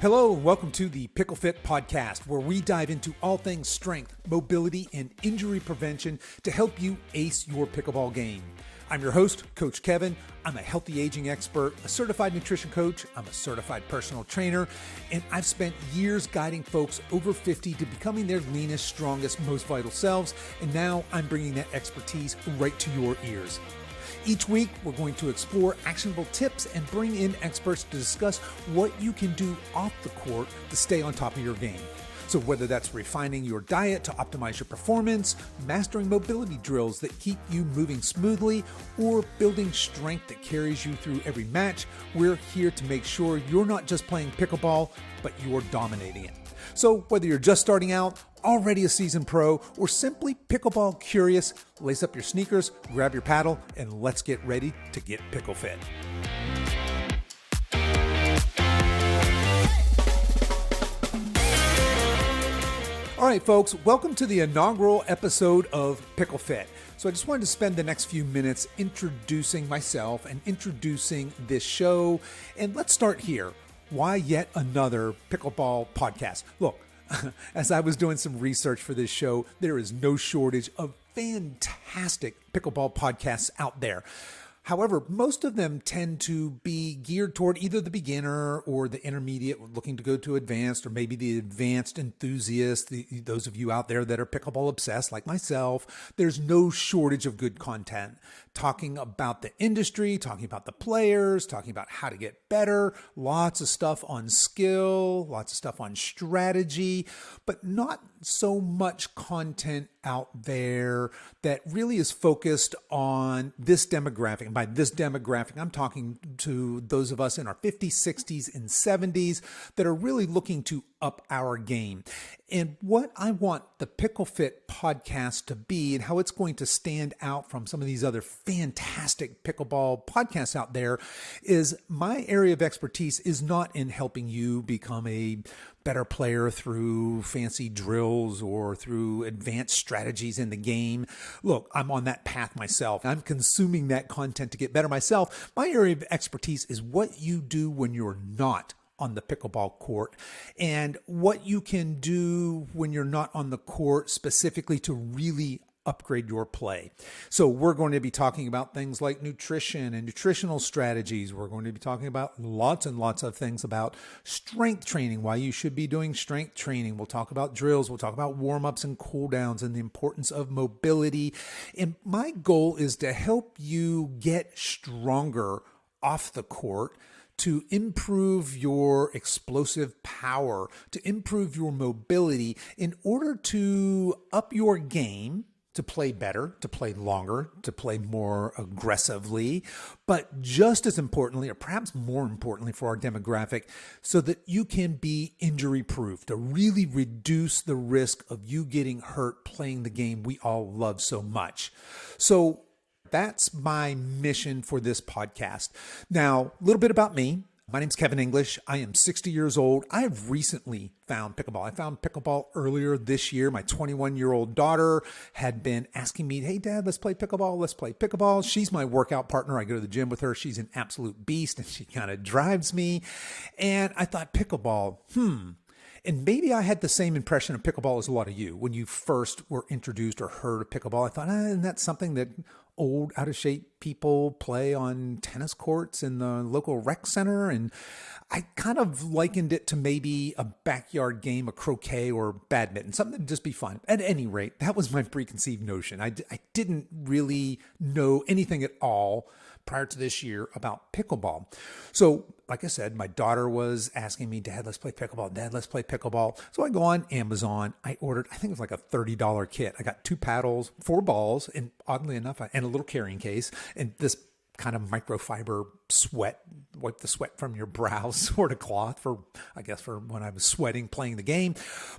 Hello, and welcome to the PickleFit Podcast, where we dive into all things strength, mobility, and injury prevention to help you ace your pickleball game. I'm your host, Coach Kevin. I'm a healthy aging expert, a certified nutrition coach. I'm a certified personal trainer, and I've spent years guiding folks over 50 to becoming their leanest, strongest, most vital selves, and now I'm bringing that expertise right to your ears. Each week, we're going to explore actionable tips and bring in experts to discuss what you can do off the court to stay on top of your game. So whether that's refining your diet to optimize your performance, mastering mobility drills that keep you moving smoothly, or building strength that carries you through every match, we're here to make sure you're not just playing pickleball, but you're dominating it. So whether you're just starting out, already a seasoned pro, or simply pickleball curious, lace up your sneakers, grab your paddle, and let's get ready to get pickle fit. All right, folks, welcome to the inaugural episode of PickleFit. So I just wanted to spend the next few minutes introducing myself and introducing this show. And let's start here. Why yet another pickleball podcast? Look, as I was doing some research for this show, there is no shortage of fantastic pickleball podcasts out there. However, most of them tend to be geared toward either the beginner or the intermediate looking to go to advanced, or maybe the advanced enthusiast, those of you out there that are pickleball obsessed like myself. There's no shortage of good content talking about the industry, talking about the players, talking about how to get better, lots of stuff on skill, lots of stuff on strategy, but not so much content out there that really is focused on this demographic. And by this demographic, I'm talking to those of us in our 50s, 60s, and 70s that are really looking to up our game. And what I want the PickleFit podcast to be, and how it's going to stand out from some of these other fantastic pickleball podcasts out there, is my area of expertise is not in helping you become a better player through fancy drills or through advanced strategies in the game. Look, I'm on that path myself. I'm consuming that content to get better myself. My area of expertise is what you do when you're not on the pickleball court, and what you can do when you're not on the court specifically to really upgrade your play. So we're going to be talking about things like nutrition and nutritional strategies. We're going to be talking about lots and lots of things about strength training, why you should be doing strength training. We'll talk about drills. We'll talk about warm-ups and cool-downs and the importance of mobility. And my goal is to help you get stronger off the court, to improve your explosive power, to improve your mobility in order to up your game, to play better, to play longer, to play more aggressively, but just as importantly, or perhaps more importantly for our demographic, so that you can be injury-proof, to really reduce the risk of you getting hurt playing the game we all love so much. So that's my mission for this podcast. Now, a little bit about me. My name's Kevin English. I am 60 years old. I have recently found pickleball. I found pickleball earlier this year. My 21-year-old daughter had been asking me, hey, Dad, let's play pickleball. Let's play pickleball. She's my workout partner. I go to the gym with her. She's an absolute beast, and she kind of drives me. And I thought, pickleball, And maybe I had the same impression of pickleball as a lot of you. When you first were introduced or heard of pickleball, I thought, isn't that something that old, out-of-shape people play on tennis courts in the local rec center? And I kind of likened it to maybe a backyard game of croquet or badminton, something that'd just be fun. At any rate, that was my preconceived notion. I didn't really know anything at all prior to this year about pickleball. So, like I said, my daughter was asking me, Dad, let's play pickleball. Dad, let's play pickleball. So I go on Amazon. I ordered, I think it was like a $30 kit. I got 2 paddles, 4 balls, and oddly enough, and a little carrying case, and this kind of microfiber wipe the sweat from your brow sort of cloth for when I was sweating playing the game.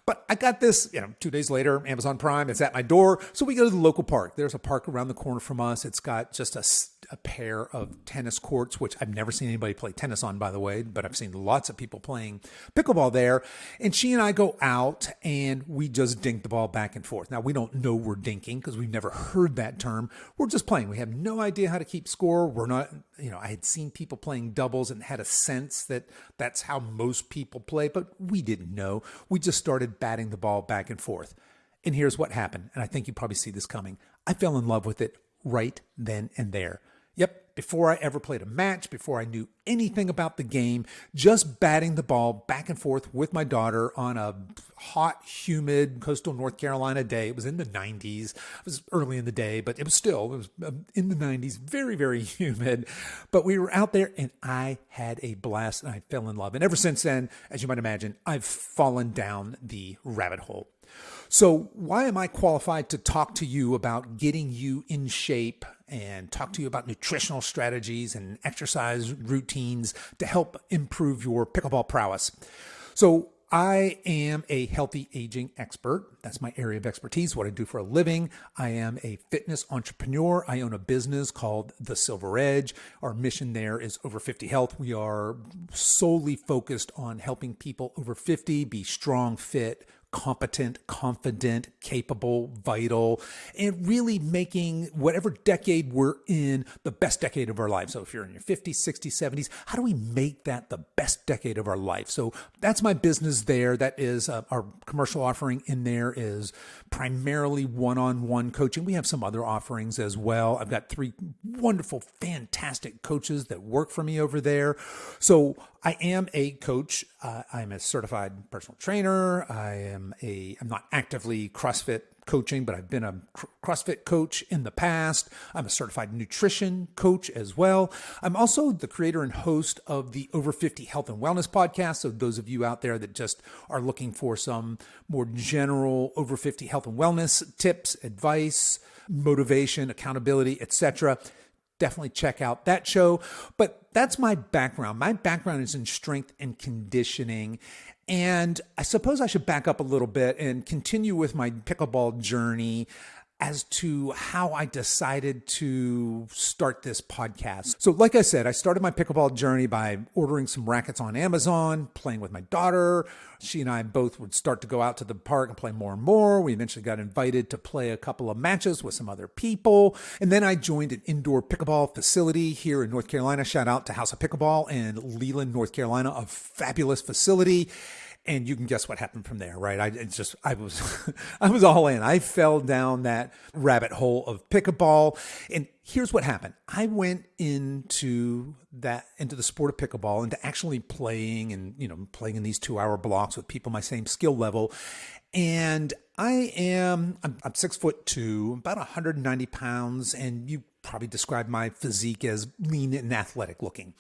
But I got this, 2 days later, Amazon Prime, it's at my door. So we go to the local park. There's a park around the corner from us. It's got just a a pair of tennis courts, which I've never seen anybody play tennis on, by the way, but I've seen lots of people playing pickleball there. And she and I go out and we just dink the ball back and forth. Now, we don't know we're dinking because we've never heard that term. We're just playing. We have no idea how to keep score. We're not, I had seen people playing doubles and had a sense that that's how most people play, but we didn't know. We just started batting the ball back and forth. And here's what happened. And I think you probably see this coming. I fell in love with it right then and there. Yep, before I ever played a match, before I knew anything about the game, just batting the ball back and forth with my daughter on a hot, humid coastal North Carolina day. It was in the 90s. It was early in the day, but it was in the 90s, very, very humid. But we were out there and I had a blast and I fell in love. And ever since then, as you might imagine, I've fallen down the rabbit hole. So why am I qualified to talk to you about getting you in shape and talk to you about nutritional strategies and exercise routines to help improve your pickleball prowess? So I am a healthy aging expert. That's my area of expertise, what I do for a living. I am a fitness entrepreneur. I own a business called The Silver Edge. Our mission there is Over 50 Health. We are solely focused on helping people over 50 be strong, fit, competent, confident, capable, vital, and really making whatever decade we're in the best decade of our life. So if you're in your 50s, 60s, 70s, how do we make that the best decade of our life? So that's my business there. That is our commercial offering in there is primarily one-on-one coaching. We have some other offerings as well. I've got 3 wonderful, fantastic coaches that work for me over there. So I am a coach. I'm a certified personal trainer. I'm not actively CrossFit coaching, but I've been a CrossFit coach in the past. I'm a certified nutrition coach as well. I'm also the creator and host of the Over 50 Health and Wellness Podcast. So those of you out there that just are looking for some more general over 50 health and wellness tips, advice, motivation, accountability, etc., definitely check out that show. But that's my background. My background is in strength and conditioning. And I suppose I should back up a little bit and continue with my pickleball journey as to how I decided to start this podcast. So like I said, I started my pickleball journey by ordering some rackets on Amazon, playing with my daughter. She and I both would start to go out to the park and play more and more. We eventually got invited to play a couple of matches with some other people. And then I joined an indoor pickleball facility here in North Carolina. Shout out to House of Pickleball in Leland, North Carolina, a fabulous facility. And you can guess what happened from there, right? I was all in. I fell down that rabbit hole of pickleball. And here's what happened. I went into the sport of pickleball, into actually playing and, playing in these 2-hour blocks with people my same skill level. And I'm 6'2", about 190 pounds, and you probably describe my physique as lean and athletic looking.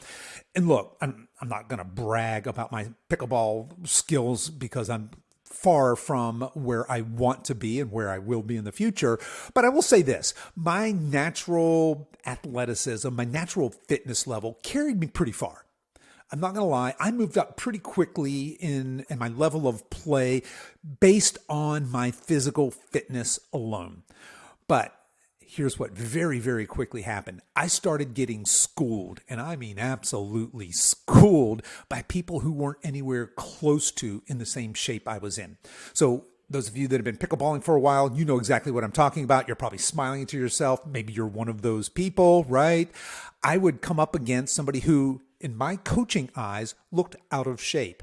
And look, I'm not going to brag about my pickleball skills because I'm far from where I want to be and where I will be in the future. But I will say this, my natural athleticism, my natural fitness level carried me pretty far. I'm not going to lie, I moved up pretty quickly in my level of play based on my physical fitness alone. But here's what very, very quickly happened. I started getting schooled, and I mean absolutely schooled, by people who weren't anywhere close to in the same shape I was in. So those of you that have been pickleballing for a while, you know exactly what I'm talking about. You're probably smiling to yourself. Maybe you're one of those people, right? I would come up against somebody who, in my coaching eyes, looked out of shape.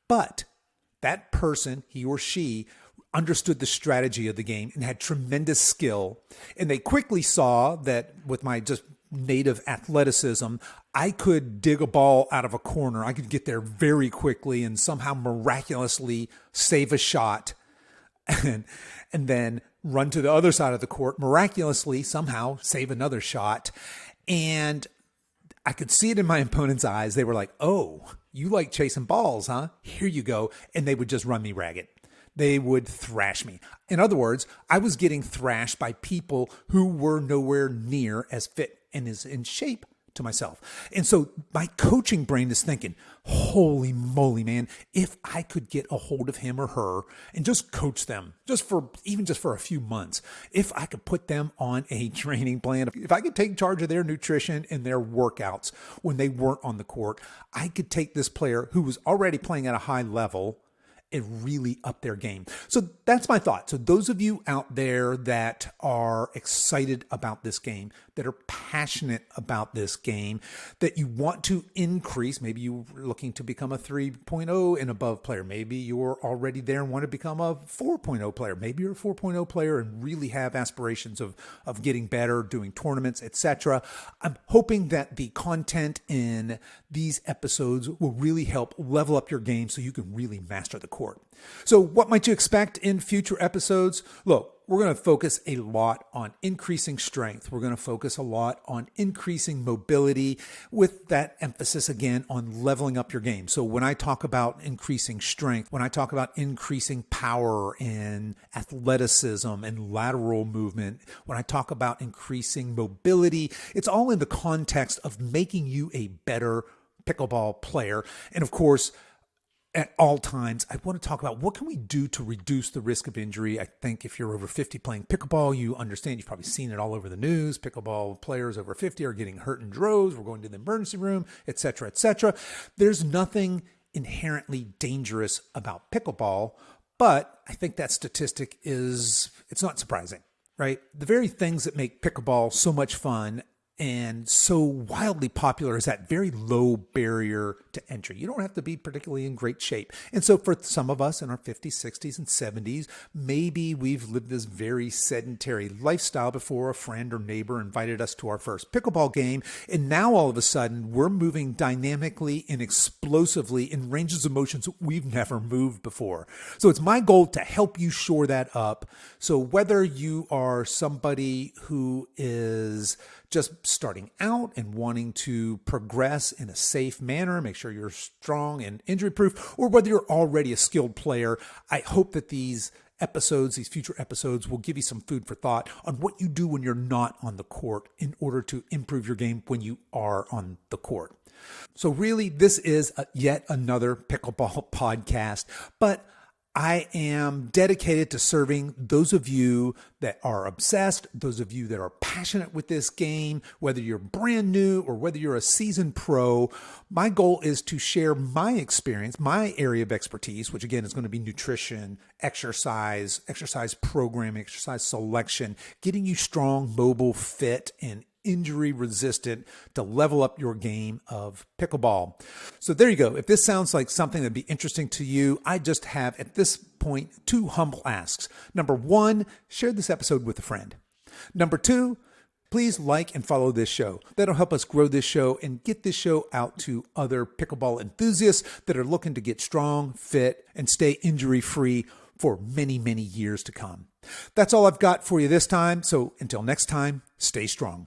But that person, he or she, understood the strategy of the game and had tremendous skill. And they quickly saw that with my just native athleticism, I could dig a ball out of a corner. I could get there very quickly and somehow miraculously save a shot and then run to the other side of the court, miraculously somehow save another shot. And I could see it in my opponent's eyes. They were like, oh, you like chasing balls, huh? Here you go. And they would just run me ragged. They would thrash me. In other words, I was getting thrashed by people who were nowhere near as fit and as in shape to myself. And so my coaching brain is thinking, holy moly, man, if I could get a hold of him or her and just coach them just for a few months, if I could put them on a training plan, if I could take charge of their nutrition and their workouts when they weren't on the court, I could take this player who was already playing at a high level and really up their game. So that's my thought. So those of you out there that are excited about this game, that are passionate about this game, that you want to increase, maybe you're looking to become a 3.0 and above player. Maybe you're already there and want to become a 4.0 player. Maybe you're a 4.0 player and really have aspirations of getting better, doing tournaments, etc. I'm hoping that the content in these episodes will really help level up your game so you can really master the court. So what might you expect in future episodes? Look, we're going to focus a lot on increasing strength. We're going to focus a lot on increasing mobility with that emphasis again on leveling up your game. So when I talk about increasing strength, when I talk about increasing power and athleticism and lateral movement, when I talk about increasing mobility, it's all in the context of making you a better pickleball player. And of course, at all times, I want to talk about what can we do to reduce the risk of injury. I think if you're over 50 playing pickleball, you understand, you've probably seen it all over the news. Pickleball players over 50 are getting hurt in droves. We're going to the emergency room, et cetera, et cetera. There's nothing inherently dangerous about pickleball, but I think that statistic it's not surprising, right? The very things that make pickleball so much fun and so wildly popular is that very low barrier to entry. You don't have to be particularly in great shape. And so for some of us in our 50s, 60s, and 70s, maybe we've lived this very sedentary lifestyle before a friend or neighbor invited us to our first pickleball game. And now all of a sudden, we're moving dynamically and explosively in ranges of motions we've never moved before. So it's my goal to help you shore that up. So whether you are somebody who is just starting out and wanting to progress in a safe manner, make sure you're strong and injury proof, or whether you're already a skilled player, I hope that these future episodes will give you some food for thought on what you do when you're not on the court in order to improve your game when you are on the court. So really, this is yet another pickleball podcast, but I am dedicated to serving those of you that are obsessed, those of you that are passionate with this game, whether you're brand new or whether you're a seasoned pro. My goal is to share my experience, my area of expertise, which again is going to be nutrition, exercise programming, exercise selection, getting you strong, mobile, fit, and injury resistant to level up your game of pickleball. So there you go. If this sounds like something that'd be interesting to you, I just have at this point 2 humble asks. Number 1, share this episode with a friend. Number 2, please like and follow this show. That'll help us grow this show and get this show out to other pickleball enthusiasts that are looking to get strong, fit, and stay injury-free for many, many years to come. That's all I've got for you this time. So until next time, stay strong.